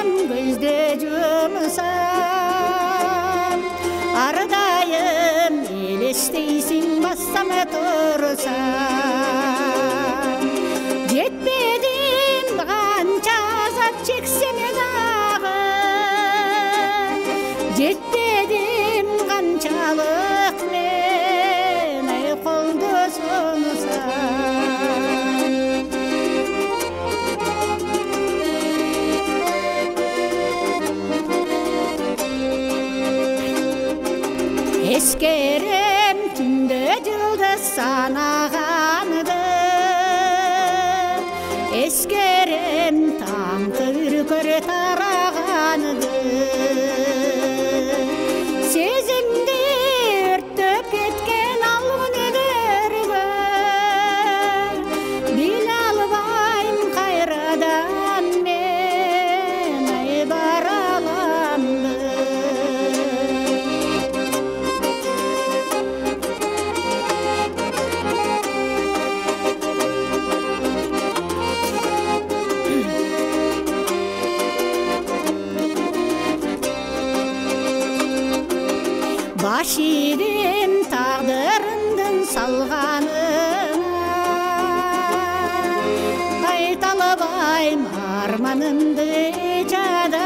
Ардайым көзде жұмысам, ардайым елестейсің бастама тұрсам. Жетпедім қанша азап чексем дағы, жетпедім қаншалық мен ай қолды сонысам. Ескерем түнде жылдыз санағанды, ескерем таңғы үркір тарағанды. Сезімді өрттіп кеткен алғын өдергі, бил албайым қайрадан мен ай бараламды. Баш идем тағдырымдың салғанына, айта албайм арманымды жада.